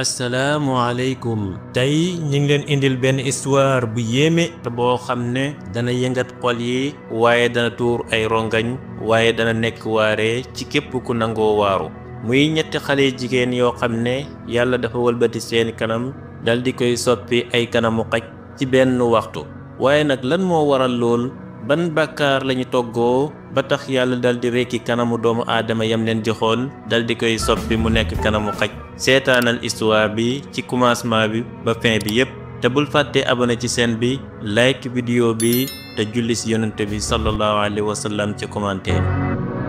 asalaamualeykum tey ñu ngi leen indil benn histoire bu yéeme te boo xam ne dana yëngat xol yi waaye dana tuur ay rongañ waaye dana nekk waare ci képp ku nangoo waaru muy ñetti xale jigéen yoo xam ne yàlla dafa wëlbati seen kanam dal di koy soppi ay kanamu xaj ci benn waxtu waaye nag lan moo waral lool ban bàkkaar lañu toggoo ba tax yàlla dal di rekki kanamu doomu aadama yam leen joxoon dal di koy soppi mu nekk kanamu xaj seetaanal histoire bi ci commencement bi ba fin bi yépp te bul fàtte abonné ci chaîne bi like vidéo bi te julli ci yonent bi sallallahu alayhi wa sallam ci commentaire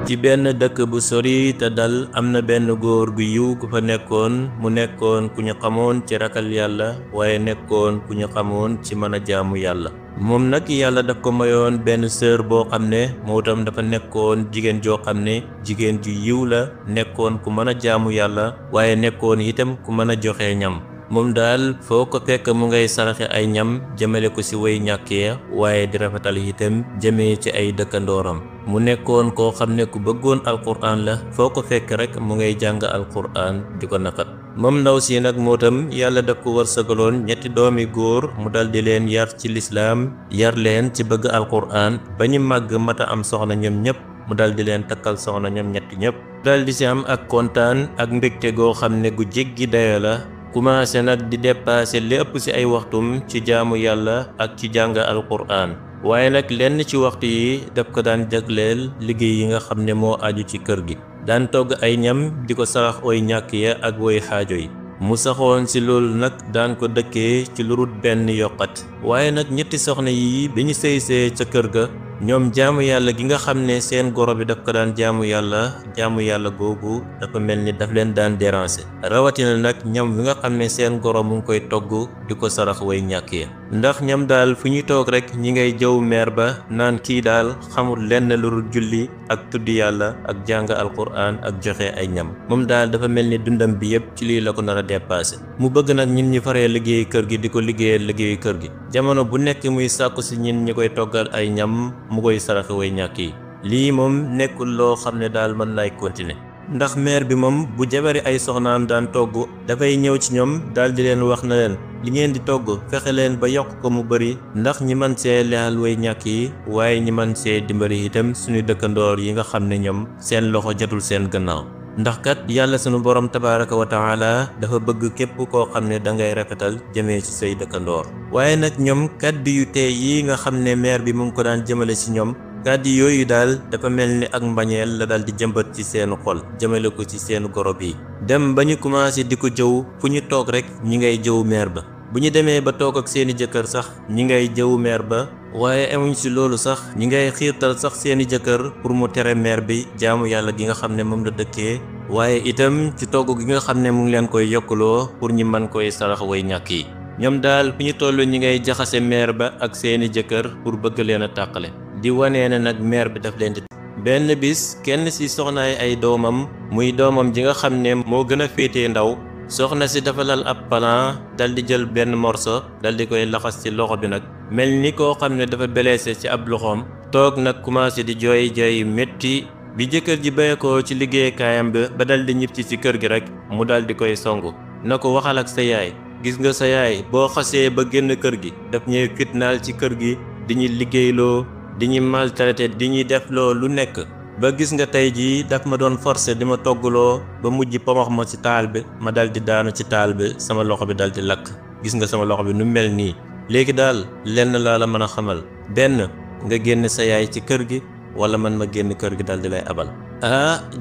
ci benn dëkk bu sori te dal am na benn góor gu yiw gu fa nekkoon mu nekkoon ku ñu xamoon ci ragal yàlla waaye nekkoon ku ñu xamoon ci mën a jaamu yàlla moom nag yàlla daf ko mayoon benn sœur boo xam ne moo tam dafa nekkoon jigéen joo xam ne jigéen ju yiw la nekkoon ku mën a jaamu yàlla waaye nekkoon itam ku mën a joxe ñam moom daal foo ko fekk mu ngay saraxe ay ñam jëmale ko ci way ñàkkee waaye di rafetal itam jëmee ci ay dëkkandooram mu nekkoon koo xam ne ku bëggoon alquran la foo ko fekk rek mu ngay jàng alquran di ko nafat moom ndaw si nag moo tam yàlla daf ko wërsëgaloon ñetti doomi góor mu dal di leen yar ci lislaam yar leen ci bëgg alquran ba ñu màgg mata am soxna ñoom ñëpp mu dal di leen takkal soxna ñoom ñetti ñëpp dal di ci am ak kontaan ak mbégte goo xam ne gu jéggi dayo la commencé nag di dépasser li ëpp ci ay waxtum ci jaamu yàlla ak ci jàng alquran waaye nag lenn ci waxtu yi daf ko daan jagleel liggéey yi nga xam ne moo aju ci kër gi daan togg ay ñam di ko sarax way ñàkk ya ak way xaajo yi mu saxoon ci loolu nag daan ko dëkkee ci lu rut benn yokkat waaye nag ñetti soxna yi bi ñu sëysee ca kër ga ñoom jaamu yàlla gi nga xam ne seen goro bi daf ko daan jaamu yàlla googu dafa mel ni daf leen daan déranger rawatina nag ñam wi nga xam ne seen goro mu ngi koy togg di ko sarax way ñàkk ya ndax ñam daal fu ñuy toog rek ñi ngay jëw meer ba naan kii daal xamul lenn lu dul julli ak tudd yàlla ak jàng alquran ak joxe ay ñam moom daal dafa mel ni dundam bi yépp ci lii la ko nar a dépassé mu bëgg nag ñin ñi faree liggéey kër gi di ko liggéeyal liggéeyu kër gi jamono bu nekk muy sàkku ci ñin ñi koy toggal ay ñam mu koy saraxe way ñàkk yi lii moom nekkul loo xam ne daal mën lay continuer ndax meer bi moom bu jabari ay soxnaam daan togg dafay ñëw ci ñoom daal di leen wax na leen li ngeen di togg fexe leen ba yokk ko mu bari ndax ñi mën see lexal way ñàkk yi waaye ñi mën see dimbali itam suñu dëkkandoor yi nga xam ne ñoom seen loxo jotul seen gannaaw ndax kat yàlla sunu borom tabaraka wa taala dafa bëgg képp koo xam ne dangay rafetal jëmee ci say dëkkandoor waaye nag ñoom kàddu yu tey yi nga xam ne meer bi mu ngi ko daan jëmale ci ñoom kàddu yooyu daal dafa mel ni ak mbañeel la daal di jëmbat ci seenu xol jëmale ko ci seenu goro bi dem ba ñu commencé di ko jëw fu ñu toog rek ñi ngay jëw meer ba bu ñu demee ba toog ak seeni jëkkër sax ñi ngay jëw meer ba waaye amuñ ci loolu sax ñi ngay xiirtal sax seeni jëkkër pour mu tere meer bi jaamu yàlla gi nga xam ne moom la dëkkee waaye itam ci togg gi nga xam ne mu ngi leen koy yokkuloo pour ñi mën koy sarax way ñàkk yi ñoom daal fu ñu toll ñi ngay jaxase meer ba ak seeni jëkkër pour bëgg leen a tàqale di wanee ne nag meer bi daf leen di benn bis kenn ci soxnaay ay doomam muy doomam ji nga xam ne moo gën a féetee ndaw soxna si dafa lal ab plan dal di jël benn morso dal di koy laxas ci loxo bi nag mel ni koo xam ne dafa blessé ci ab loxoom toog nag commencé di jooy jooy métti bi jëkkër ji béye ko ci liggéeykaayam bi ba dal di ñibbisi ci kër gi rek mu dal di koy songu na ko waxal ak sa yaay gis nga sa yaay boo xasee ba génn kër gi daf ñuy fitnaal ci kër gi di ñuy liggéeyloo di ñuy maltraité di ñuy defloo lu nekk ba gis nga tey jii daf ma doon forcé di ma toggaloo ba mujj pomax ma ci taal bi ma dal di daanu ci taal bi sama loxo bi dal di lakk gis nga sama loxo bi nu mel nii léegi daal lenn laa la mën a xamal benn nga génn sa yaay ci kër gi wala man ma génn kër gi dal di lay abal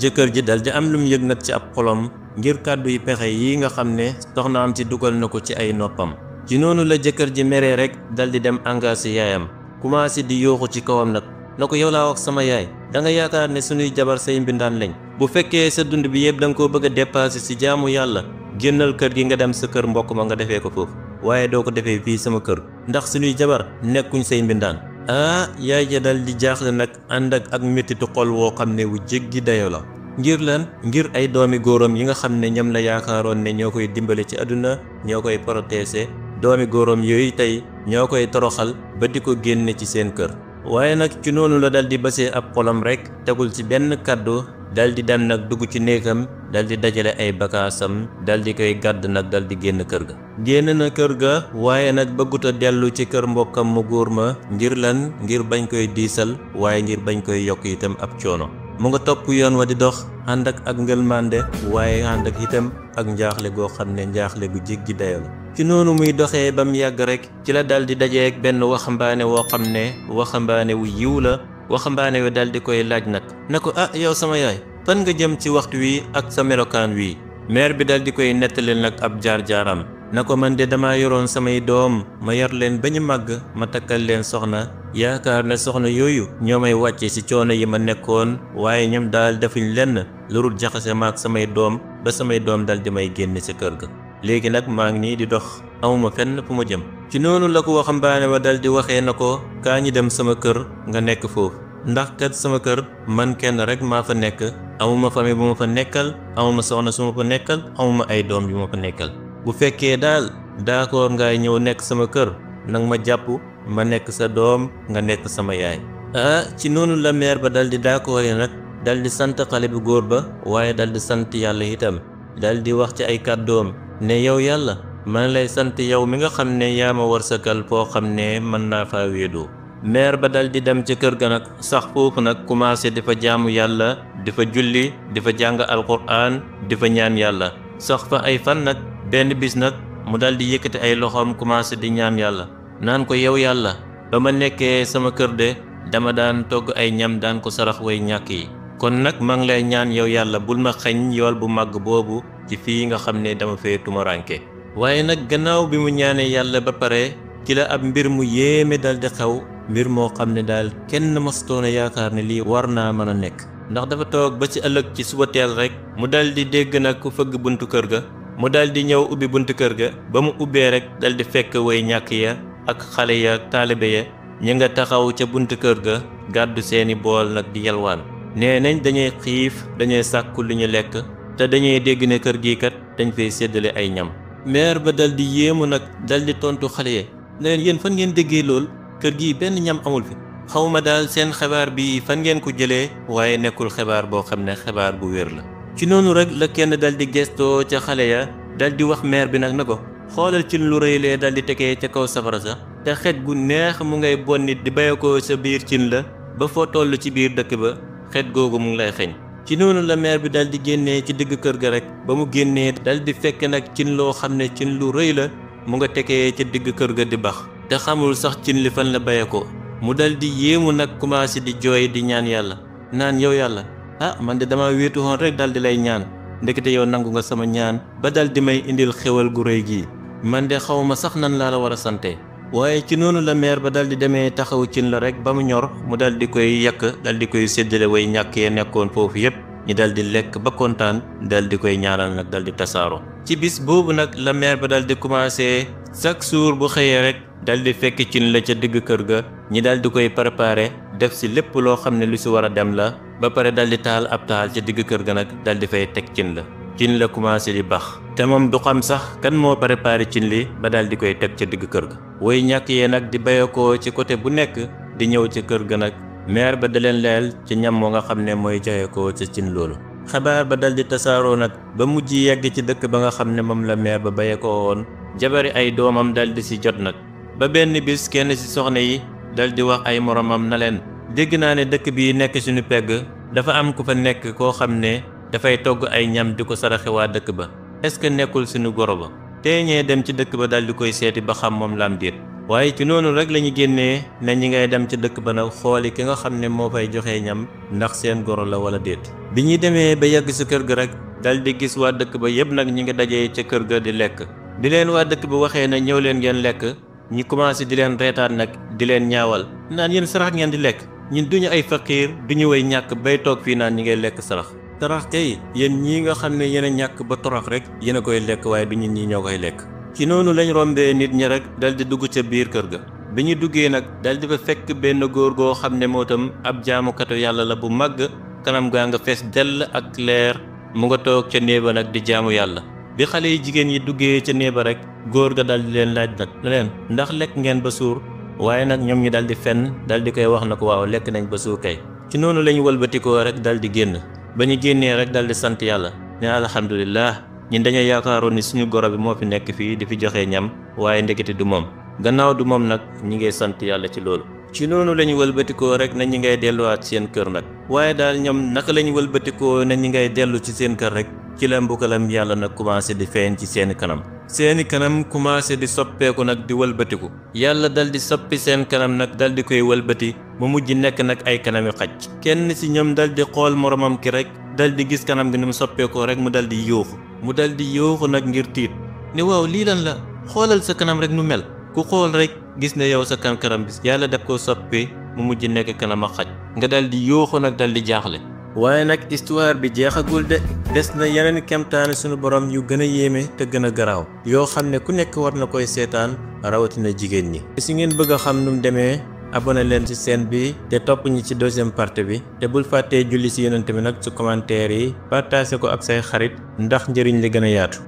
jëkkër ji dal di am lu mu yëg nag ci ab xolom ngir kàddu yi pexe yi nga xam ne soxnaam ci dugal na ko ci ay noppam ci noonu la jëkkër ji meree rek dal di dem engagé yaayam commencé di yooxu ci kawam nag na ko yow laa wax sama yaay da nga yaakaar ne suñuy jabar say mbindaan lañ bu fekkee sa dund bi yëpp da nga koo bëgg a dépassé ci jaamu yàlla génnal kër gi nga dem sa kër mbokk ma nga defee ko foofu waaye doo ko defee fii sama kër ndax suñuy jabar nekkuñ say mbindaan yaay ja dal di jaaxle nag ànd ak mettitu xol woo xam ne wu jéggi dayo la ngir lan ngir ay doomi góoram yi nga xam ne ñoom la yaakaaroon ne ñoo koy dimbale ci àdduna ñoo koy protéger doomi góoram yooyu tey ñoo koy toroxal ba di ko génne ci seen kër waaye nag ci noonu la dal di basee ab xolam rek tegul ci benn kàddu dal di dem nag dugg ci néegam dal di dajale ay bagaasam dal di koy gàdd nag dal di génn kër ga. génn na kër ga waaye nag bëggut a dellu ci kër mbokkam mu góor ma ngir lan ngir bañ koy diisal waaye ngir bañ koy yokk itam ab coono. mu nga topp yoon wa di dox ànd ak ngëlmande waaye ànd ak itam ak njaaxle goo xam ne njaaxle gu jéggi dayo la. ci noonu muy doxee ba mu yàgg rek ci la dal di dajeek benn waxambaane woo xam ne waxambaane wu yiw la. waxambaane wi dal di koy laaj nag na ko yow sama yaay fan nga jëm ci waxtu wi ak sa melokaan wi. meer bi dal di koy nettali nag ab jaar-jaaram na ko man de dama yoroon samay doom ma yar leen ba ñu màgg ma takkal leen soxna yaakaar ne soxna yooyu ñoo may wàcce ci coono yi ma nekkoon waaye ñoom daal defuñ lenn lu dul jaxase ma ak samay doom ba samay doom dal di may génne ci kër ga. léegi nag maa ngi nii di dox amuma fenn fu ma jëm. ci noonu la ko waxambaane wa dal di waxee na ko kaa ñi dem sama kër nga nekk foofu ndax kat sama kër man kenn rek maa fa nekk amuma famille bu ma fa nekkal amuma soxna su ma fa nekkal amuma ay doom yu ma fa nekkal. bu fekkee daal d'accord ngay ñëw nekk sama kër nag ma jàpp ma nekk sa doom nga nekk sama yaay. ci noonu la meer ba dal di d'accord nag dal di sant xale bu góor ba waaye dal di sant yàlla itam dal di wax ci ay kàddoom ne yow yàlla man lay sant yow mi nga xam ne yaa ma warsakal foo xam ne mën naa faa wéedoo. meer ba dal di dem ca kër ga nag sax foofu nag commencé di fa jaamu yàlla di fa julli di fa jàng alquran di fa ñaan yàlla sax fa ay fan nag benn bis nag mu dal di yëkkati ay loxoom commencé di ñaan yàlla naan ko yow yàlla ba ma nekkee sama kër de dama daan togg ay ñam daan ko sarax way ñàkk yi kon nag maa ngi lay ñaan yow yàlla bul ma xañ yool bu màgg boobu ci fii nga xam ne dama fee tumaranke. waaye nag gannaaw bi mu ñaanee yàlla ba pare ci la ab mbir mu yéeme dal di xew mbir moo xam ne daal kenn mostoon a yaakaar ne lii war naa mën a nekk ndax dafa toog ba ci ëllëg ci suba teel rek mu dal di dégg nag ku fëgg buntu kër ga mu dal di ñëw ubbi buntu kër ga ba mu ubbee rek dal di fekk way ñàkk ya ak xale ya ak taalibe ya ñi nga taxaw ca buntu kër ga gàddu seeni bool nag di yalwaan nee nañ dañuy xiif dañuy sàkku lu ñu lekk te dañuy dégg ne kër gi kat dañ fay séddale ay ñam. meer ba dal di yéemu nag dal di tontu xale ya ne leen yéen fan ngeen déggee lool kër gi benn ñam amul fi xawma daal seen xibaar bi fan ngeen ko jëlee waaye nekkul xibaar boo xam ne xibaar bu wér la. ci noonu rek la kenn dal di gestoo ca xale ya dal di wax meer bi nag na ko xoolal ci lu rëy lee dal di tegee ca kaw safara sa te xet gu neex mu ngay bonni di bàyyi ko sa biir cin la ba foo toll ci biir dëkk ba xet googu mu ngi lay xeeñ. ci noonu la meer bi dal di génnee ci digg kër ga rek ba mu génnee dal di fekk nag cin loo xam ne cin lu rëy la mu nga tegee ca digg kër ga di bax te xamul sax cin li fan la bàyyi ko mu dal di yéemu nag commencé di jooy di ñaan yàlla naan yow yàlla man de dama wéetu woon rek dal di lay ñaan ndekete yow nangu nga sama ñaan ba dal di may indil xewal gu rëy gii man de xawma sax nan laa la war a sante. waaye ci noonu la meer ba dal di demee taxaw cin la rek ba mu ñor mu dal di koy yàq dal di koy séddale way ñàkkee nekkoon foofu yépp ñi dal di lekk ba kontaan dal di koy ñaanal nag dal di tasaaroo. ci bis boobu nag la meer ba dal di commencé chaque jour bu xëyee rek dal di fekk cin la ca digg kër ga ñi dal di koy préparé def si lépp loo xam ne lu si war a dem la ba pare dal di taal ab taal ca digg kër ga nag dal di fay teg cin la. cin la commencé di bax te moom du xam sax kan moo préparé cin li ba dal di koy teg ca digg kër ga. way ñàkk yee nag di bayekoo ci côté bu nekk di ñëw ca kër ga nag meer ba da leen leel ci ñam moo nga xam ne mooy joxe ko ca cin loolu. xabaar ba dal di tasaaroo nag ba mujj yegg ci dëkk ba nga xam ne moom la meer ba bayekoo woon jabari ay doomam dal di si jot nag ba benn bis kenn ci soxna yi dal di wax ay moromam na leen dégg naa ne dëkk bi nekk suñu pegg dafa am ku fa nekk koo xam ne dafay togg ay ñam di ko saraxe waa dëkk ba est-ce que nekkul suñu goro ba teeñee dem ci dëkk ba dal di koy seeti ba xam moom laam déet. waaye ci noonu rek la ñu génnee ne ñi ngay dem ci dëkk ba nag xooli ki nga xam ne moo fay joxe ñam ndax seen goro la wala déet. bi ñuy demee ba yegg si kër ga rek dal di gis waa dëkk ba yëpp nag ñi ngi dajee ca kër ga di lekk bi leen waa dëkk ba waxee na ñëw leen ngeen lekk ñi commencé di leen reetaan nag di leen ñaawal naan yéen sarax ngeen di lekk ñun duñu ay faqiir duñu way ñàkk bay toog fii naan ñi ngay lekk sarax. sarax kay yéen ñii nga xam ne yéen a ñàkk ba torox rek yéen a koy lekk waaye du ñun ñi ñoo koy lekk. ci noonu lañ rombee nit ñi rek dal di dugg ca biir kër ga bi ñu duggee nag dal di fa fekk benn góor goo xam ne moo tam ab jaamukatu yàlla la bu màgg kanam gaa nga fees dell ak leer mu nga toog ca néeba nag di jaamu yàlla. bi xale yi jigéen yi duggee ca néeba rek góor ga dal di leen laaj nag na leen ndax lekk ngeen ba suur waaye nag ñoom ñi dal di fenn dal di koy wax na ko waaw lekk nañ ba suur kay. ci noonu lañ wëlbatikoo rek dal di génn ba ñu génnee rek dal di sant yàlla ne alhamdulillah ñun dañoo yaakaaroon ni suñu goro bi moo fi nekk fii di fi joxe ñam waaye ndekete du moom. gannaaw du moom nag ñi ngay sant yàlla ci loolu. ci noonu la ñu wëlbatikoo rek na ñi ngay delluwaat seen kër nag waaye daal ñoom naka la ñu wëlbatikoo ne ñi ngay dellu ci seen kër rek ci la mbugalam yàlla nag commencé di feeñ ci seeni kanam. seeni kanam commencé di soppeeku nag di wëlbatiku yàlla dal di soppi seen kanam nag dal di koy wëlbati mu mujj nekk nag ay kanami xaj. kenn ci ñoom dal di xool moromam ki rek dal di gis kanam gi ni mu soppeekoo rek mu dal di yuuxu nag ngir tiit ne waaw lii lan la xoolal sa kanam rek nu mel. ku xool rek gis ne yow sa kanam bi yàlla daf ko soppi mu mujj nekk kanam ak xaj nga dal di yuuxu nag dal di jaaxle. waaye nag histoire bi jeexagul de des na yeneen kemtaane sunu borom yu gën a yéeme te gën a garaaw yoo xam ne ku nekk war na koy seetaan rawatina jigéen ñi. si ngeen bëgg a xam nu mu demee abonné leen ci chaîne bi te topp ñi ci deuxième partie bi te bul fàttee julli ci yonent bi nag ci commentaire yi partagé ko ak say xarit ndax njëriñ li gën a yaatu.